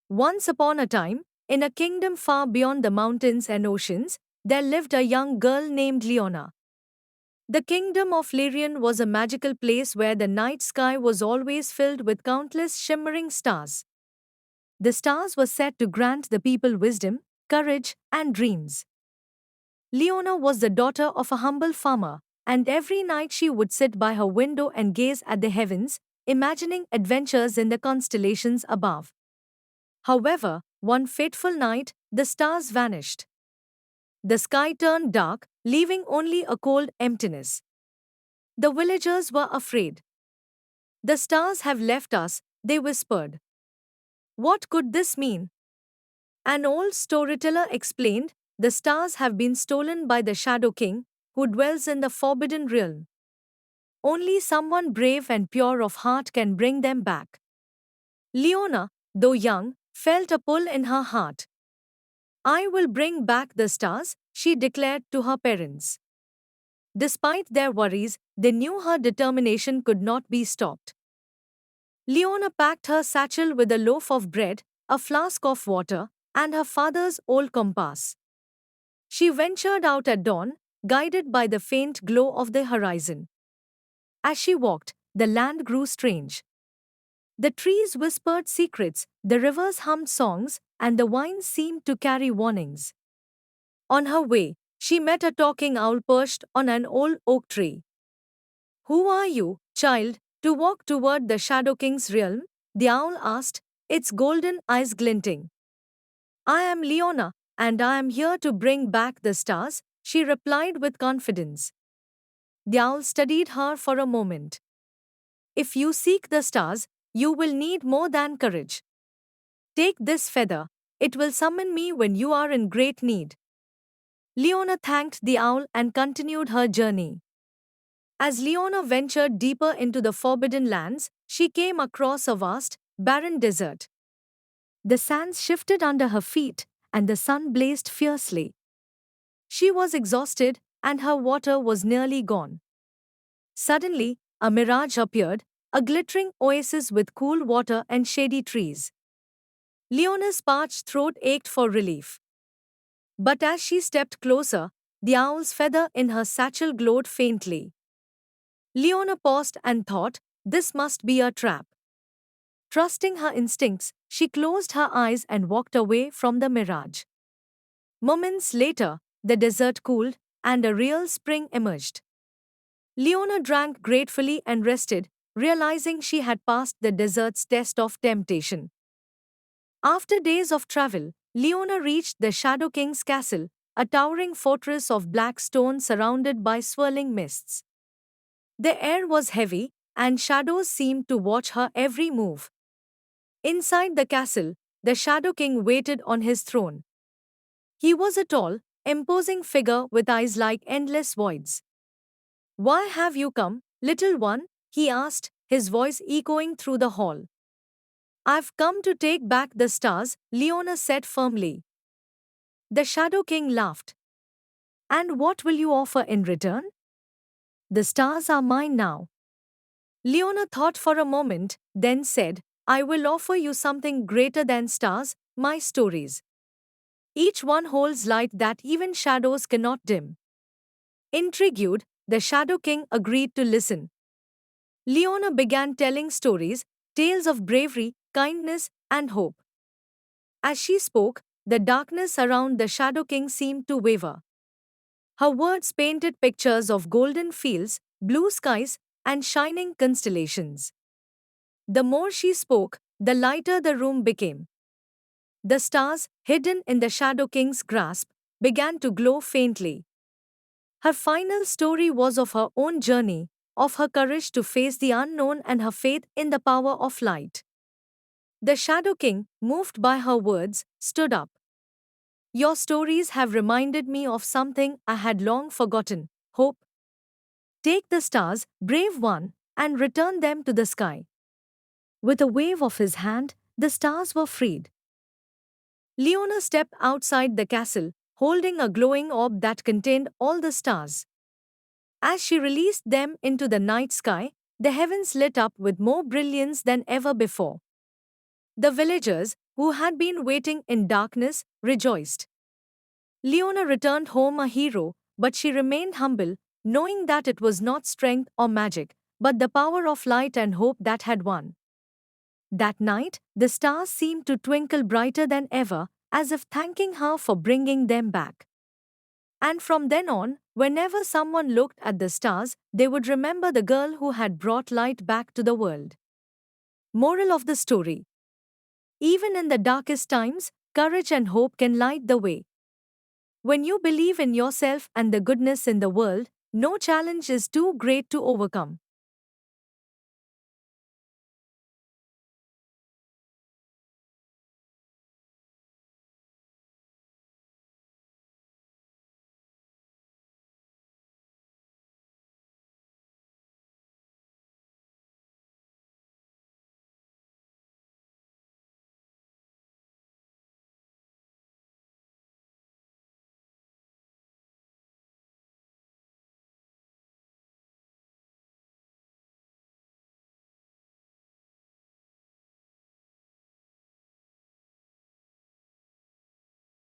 Once upon a time, in a kingdom far beyond the mountains and oceans, there lived a young girl named Leona. The kingdom of Lyrian was a magical place where the night sky was always filled with countless shimmering stars. The stars were said to grant the people wisdom, courage, and dreams. Leona was the daughter of a humble farmer, and every night she would sit by her window and gaze at the heavens, imagining adventures in the constellations above. However, one fateful night, the stars vanished. The sky turned dark, leaving only a cold emptiness. The villagers were afraid. The stars have left us, they whispered. What could this mean? An old storyteller explained, the stars have been stolen by the Shadow King, who dwells in the Forbidden Realm. Only someone brave and pure of heart can bring them back. Leona, though young, felt a pull in her heart. I will bring back the stars, she declared to her parents. Despite their worries, they knew her determination could not be stopped. Leona packed her satchel with a loaf of bread, a flask of water, and her father's old compass. She ventured out at dawn, guided by the faint glow of the horizon. As she walked, the land grew strange. The trees whispered secrets, the rivers hummed songs, and the vines seemed to carry warnings. On her way, she met a talking owl perched on an old oak tree. Who are you, child, to walk toward the Shadow King's realm? The owl asked, its golden eyes glinting. I am Leona, and I am here to bring back the stars, she replied with confidence. The owl studied her for a moment. If you seek the stars, you will need more than courage. Take this feather, it will summon me when you are in great need. Leona thanked the owl and continued her journey. As Leona ventured deeper into the forbidden lands, she came across a vast, barren desert. The sands shifted under her feet, and the sun blazed fiercely. She was exhausted, and her water was nearly gone. Suddenly, a mirage appeared, a glittering oasis with cool water and shady trees. Leona's parched throat ached for relief. But as she stepped closer, the owl's feather in her satchel glowed faintly. Leona paused and thought, this must be a trap. Trusting her instincts, she closed her eyes and walked away from the mirage. Moments later, the desert cooled, and a real spring emerged. Leona drank gratefully and rested, realizing she had passed the desert's test of temptation. After days of travel, Leona reached the Shadow King's castle, a towering fortress of black stone surrounded by swirling mists. The air was heavy, and shadows seemed to watch her every move. Inside the castle, the Shadow King waited on his throne. He was a tall, imposing figure with eyes like endless voids. Why have you come, little one? He asked, his voice echoing through the hall. I've come to take back the stars, Leona said firmly. The Shadow King laughed. And what will you offer in return? The stars are mine now. Leona thought for a moment, then said, I will offer you something greater than stars, my stories. Each one holds light that even shadows cannot dim. Intrigued, the Shadow King agreed to listen. Leona began telling stories, tales of bravery, kindness, and hope. As she spoke, the darkness around the Shadow King seemed to waver. Her words painted pictures of golden fields, blue skies, and shining constellations. The more she spoke, the lighter the room became. The stars, hidden in the Shadow King's grasp, began to glow faintly. Her final story was of her own journey, of her courage to face the unknown and her faith in the power of light. The Shadow King, moved by her words, stood up. Your stories have reminded me of something I had long forgotten, hope. Take the stars, brave one, and return them to the sky. With a wave of his hand, the stars were freed. Leona stepped outside the castle, holding a glowing orb that contained all the stars. As she released them into the night sky, the heavens lit up with more brilliance than ever before. The villagers, who had been waiting in darkness, rejoiced. Leona returned home a hero, but she remained humble, knowing that it was not strength or magic, but the power of light and hope that had won. That night, the stars seemed to twinkle brighter than ever, as if thanking her for bringing them back. And from then on, whenever someone looked at the stars, they would remember the girl who had brought light back to the world. Moral of the story: even in the darkest times, courage and hope can light the way. When you believe in yourself and the goodness in the world, no challenge is too great to overcome.